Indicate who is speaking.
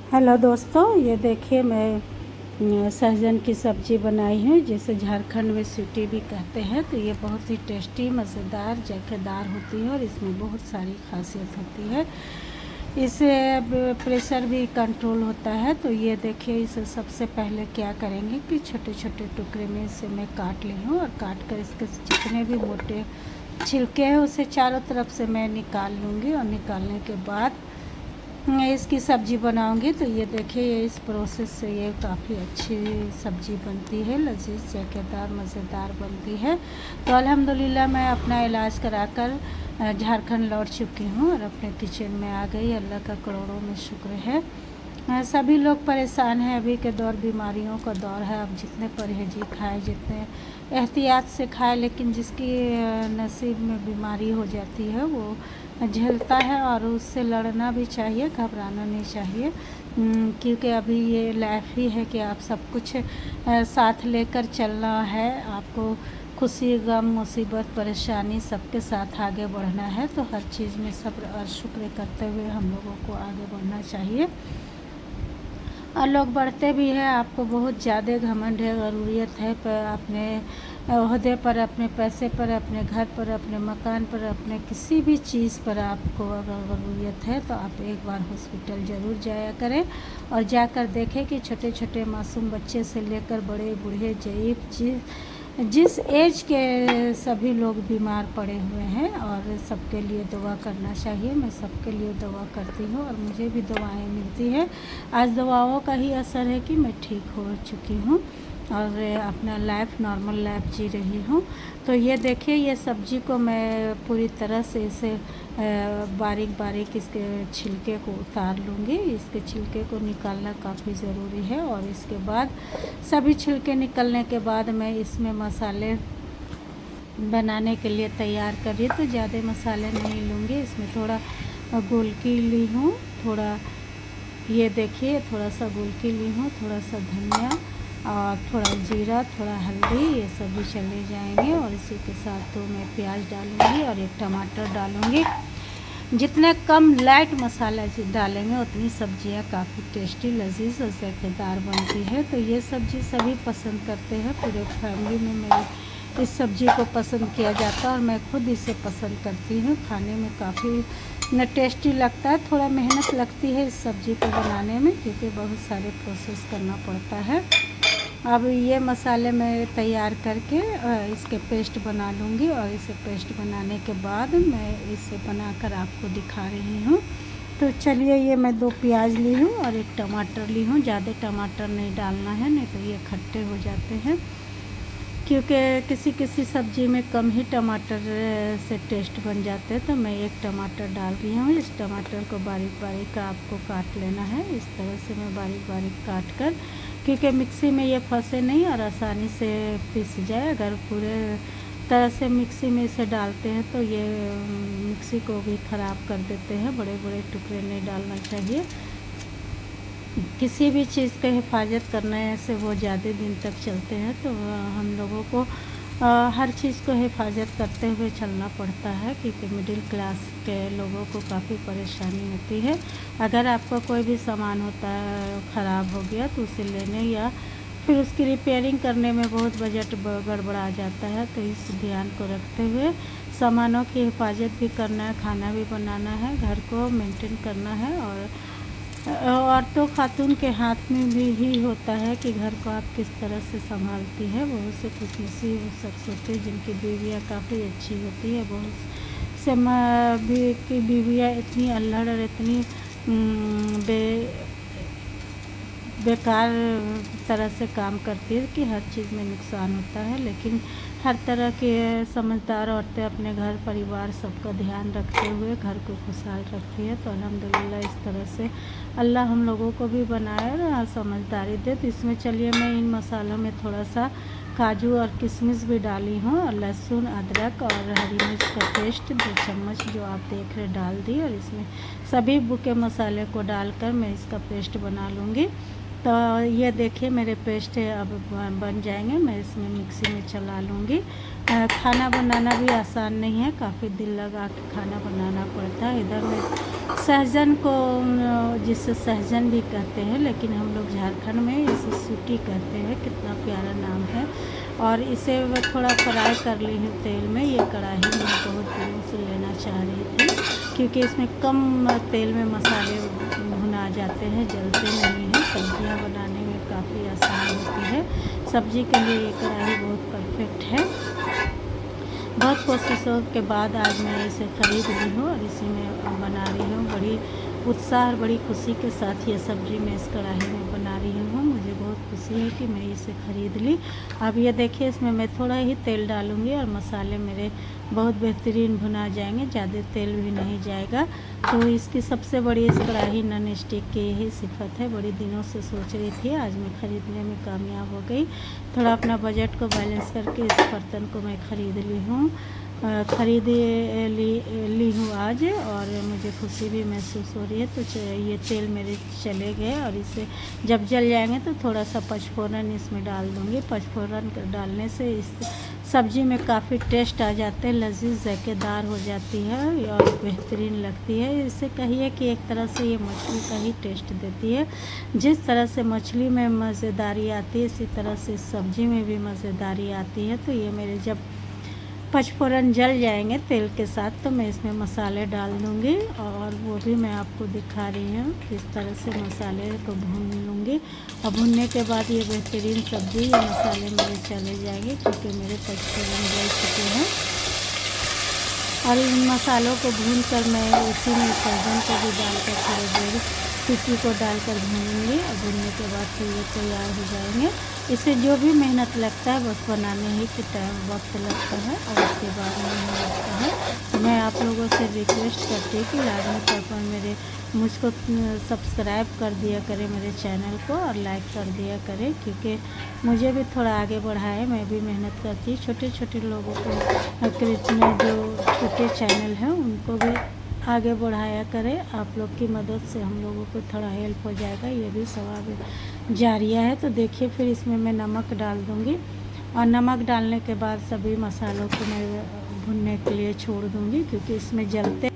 Speaker 1: Hello दोस्तों, ये देखिए मैं सहजन की सब्ज़ी बनाई हूँ जिसे झारखंड में सीटी भी कहते हैं। तो ये बहुत ही टेस्टी, मज़ेदार, जायकेदार होती है और इसमें बहुत सारी खासियत होती है। इससे प्रेशर भी कंट्रोल होता है। तो ये देखिए, इसे सबसे पहले क्या करेंगे कि छोटे छोटे टुकड़े में इसे मैं काट ली हूँ और काट कर इसके जितने भी मोटे छिलके हैं उसे चारों तरफ से मैं निकाल लूँगी। और निकालने के बाद इसकी सब्ज़ी बनाऊंगी। तो ये देखिए, ये इस प्रोसेस से ये काफ़ी अच्छी सब्ज़ी बनती है, लजीज, जायकेदार, मज़ेदार बनती है। तो अल्हम्दुलिल्लाह मैं अपना इलाज कराकर झारखंड लौट चुकी हूँ और अपने किचन में आ गई। अल्लाह का करोड़ों में शुक्र है। सभी लोग परेशान हैं, अभी के दौर बीमारियों का दौर है। अब जितने परहेजी खाए, जितने एहतियात से खाए, लेकिन जिसकी नसीब में बीमारी हो जाती है वो झेलता है और उससे लड़ना भी चाहिए, घबराना नहीं चाहिए। क्योंकि अभी ये लाइफ ही है कि आप सब कुछ साथ लेकर चलना है। आपको खुशी, गम, मुसीबत, परेशानी सबके साथ आगे बढ़ना है। तो हर चीज़ में सब्र और शुक्र करते हुए हम लोगों को आगे बढ़ना चाहिए। और लोग बढ़ते भी हैं। आपको बहुत ज़्यादा घमंड है, ज़रूरियत है पर अपने ओहदे पर, अपने पैसे पर, अपने घर पर, अपने मकान पर, अपने किसी भी चीज़ पर आपको अगर ज़रूरियत है तो आप एक बार हॉस्पिटल ज़रूर जाया करें और जाकर देखें कि छोटे छोटे मासूम बच्चे से लेकर बड़े बूढ़े ज़ईफ़ जिस एज के सभी लोग बीमार पड़े हुए हैं। और सबके लिए दुआ करना चाहिए। मैं सबके लिए दुआ करती हूँ और मुझे भी दुआएं मिलती है। आज दुआओं का ही असर है कि मैं ठीक हो चुकी हूँ और अपना लाइफ, नॉर्मल लाइफ जी रही हूँ। तो ये देखिए, ये सब्ज़ी को मैं पूरी तरह से इसे बारीक बारीक इसके छिलके को उतार लूँगी। इसके छिलके को निकालना काफ़ी ज़रूरी है। और इसके बाद सभी छिलके निकलने के बाद मैं इसमें मसाले बनाने के लिए तैयार कर रही हूँ। तो ज़्यादा मसाले नहीं लूँगी। इसमें थोड़ा गोलकी ली हूँ, थोड़ा ये देखिए थोड़ा सा गोलकी ली हूँ, थोड़ा सा धनिया और थोड़ा जीरा, थोड़ा हल्दी, ये सब भी चले जाएंगे। और इसी के साथ तो मैं प्याज डालूँगी और एक टमाटर डालूँगी। जितने कम लाइट मसाला डालेंगे उतनी सब्जियां काफ़ी टेस्टी, लजीज और जायकेदार बनती है। तो ये सब्ज़ी सभी पसंद करते हैं। पूरे फैमिली में मेरे इस सब्ज़ी को पसंद किया जाता है और मैं खुद इसे पसंद करती हूँ। खाने में काफ़ी टेस्टी लगता है। थोड़ा मेहनत लगती है इस सब्ज़ी को बनाने में क्योंकि बहुत सारे प्रोसेस करना पड़ता है। अब ये मसाले मैं तैयार करके इसके पेस्ट बना लूँगी और इसे पेस्ट बनाने के बाद मैं इसे बनाकर आपको दिखा रही हूँ। तो चलिए, ये मैं 2 प्याज ली हूँ और एक टमाटर ली हूँ। ज़्यादा टमाटर नहीं डालना है, नहीं तो ये खट्टे हो जाते हैं। क्योंकि किसी किसी सब्ज़ी में कम ही टमाटर से टेस्ट बन जाते हैं। तो मैं एक टमाटर डाल रही हूँ। इस टमाटर को बारीक बारीक आपको काट लेना है। इस तरह से मैं बारीक बारीक काट कर, क्योंकि मिक्सी में ये फंसे नहीं और आसानी से पीस जाए। अगर पूरे तरह से मिक्सी में इसे डालते हैं तो ये मिक्सी को भी ख़राब कर देते हैं। बड़े बड़े टुकड़े नहीं डालना चाहिए। किसी भी चीज़ का हिफाजत करने से वो ज़्यादा दिन तक चलते हैं। तो हम लोगों को हर चीज़ को हिफाजत करते हुए चलना पड़ता है क्योंकि मिडिल क्लास के लोगों को काफ़ी परेशानी होती है। अगर आपका कोई भी सामान होता है ख़राब हो गया तो उसे लेने या फिर उसकी रिपेयरिंग करने में बहुत बजट गड़बड़ा जाता है। तो इस ध्यान को रखते हुए सामानों की हिफाजत भी करना है, खाना भी बनाना है, घर को मेंटेन करना है। और औरतों, खातून के हाथ में भी होता है कि घर को आप किस तरह से संभालती है। बहुत से खुशनसीब शख्स होते हैं जिनकी बीवियाँ काफ़ी अच्छी होती है। बहुत से भी की बीवियाँ इतनी अल्हड़ और इतनी बेकार तरह से काम करती है कि हर चीज़ में नुकसान होता है। लेकिन हर तरह के समझदार औरतें अपने घर परिवार सबका ध्यान रखते हुए घर को खुशहाल रखती है। तो अल्हम्दुलिल्लाह इस तरह से अल्लाह हम लोगों को भी बनाए और समझदारी दे। तो इसमें चलिए मैं इन मसालों में थोड़ा सा काजू और किशमिश भी डाली हूँ और लहसुन, अदरक और हरी मिर्च का पेस्ट 2 चम्मच जो आप देख रहे डाल दी। और इसमें सभी बुके मसाले को डालकर मैं इसका पेस्ट बना लूँगी। तो ये देखिए मेरे पेस्ट अब बन जाएंगे। मैं इसमें मिक्सी में चला लूँगी। खाना बनाना भी आसान नहीं है, काफ़ी दिल लगा के खाना बनाना पड़ता है। इधर में सहजन को जिसे सहजन भी कहते हैं, लेकिन हम लोग झारखंड में इसे सूटी कहते हैं। कितना प्यारा नाम है। और इसे थोड़ा फ्राई कर ली हूँ तेल में। ये कढ़ाई में बहुत दिनों से लेना चाह रही थी, क्योंकि इसमें कम तेल में मसाले भुना जाते हैं, जलते नहीं हैं। सब्जियां बनाने में काफ़ी आसान होती है। सब्जी के लिए ये कढ़ाई बहुत परफेक्ट है। बहुत कोशिशों के बाद आज मैं इसे ख़रीद ली हूँ और इसी में बना रही हूँ। बड़ी उत्साह और बड़ी खुशी के साथ ये सब्ज़ी मैं इस कढ़ाई में बना रही हूँ। मुझे बहुत खुशी है कि मैं इसे ख़रीद ली। अब ये देखिए इसमें मैं थोड़ा ही तेल डालूँगी और मसाले मेरे बहुत बेहतरीन भुना जाएंगे, ज़्यादा तेल भी नहीं जाएगा। तो इसकी सबसे बड़ी इस कढ़ाई नॉन स्टिक की यही सिफत है। बड़ी दिनों से सोच रही थी, आज मैं ख़रीदने में कामयाब हो गई। थोड़ा अपना बजट को बैलेंस करके इस बर्तन को मैं ख़रीद ली हूँ। ख़रीद ली हूँ आज, और मुझे खुशी भी महसूस हो रही है। तो ये तेल मेरे चले गए और इसे जब जल जाएंगे तो थोड़ा सा पचफोरन इसमें डाल दूँगी। पचफोरन डालने से इस सब्ज़ी में काफ़ी टेस्ट आ जाते हैं, लजीज जायकेदार हो जाती है और बेहतरीन लगती है। इसे कहिए कि एक तरह से ये मछली का ही टेस्ट देती है। जिस तरह से मछली में मज़ेदारी आती है, इसी तरह से सब्ज़ी में भी मज़ेदारी आती है। तो ये मेरे जब पचफोरन जल जाएंगे तेल के साथ, तो मैं इसमें मसाले डाल दूँगी, और वो भी मैं आपको दिखा रही हूँ किस तरह से मसाले को भून लूँगी। और भूनने के बाद ये बेहतरीन सब्ज़ी ये मसाले मेरे चले जाएंगे, क्योंकि मेरे पचफोरन जल चुके हैं। और इन मसालों को भून कर मैं उसी में सहजन को भी डालकर थोड़ी देर सीटी को डालकर भूनूंगी। और भूनने के बाद फिर ये तैयार हो जाएंगे। इसे जो भी मेहनत लगता है बस बनाने ही के टाइम वक्त लगता है, और उसके बाद नहीं लगता है। तो मैं आप लोगों से रिक्वेस्ट करती हूँ कि लाडली पापा मेरे मुझको सब्सक्राइब कर दिया करें मेरे चैनल को, और लाइक कर दिया करें, क्योंकि मुझे भी थोड़ा आगे बढ़ाए। मैं भी मेहनत करती हूँ। छोटे छोटे लोगों को जो छोटे चैनल हैं उनको भी आगे बढ़ाया करें। आप लोग की मदद से हम लोगों को थोड़ा हेल्प हो जाएगा। ये भी सवाब जारिया है। तो देखिए फिर इसमें मैं नमक डाल दूँगी, और नमक डालने के बाद सभी मसालों को मैं भुनने के लिए छोड़ दूँगी, क्योंकि इसमें जलते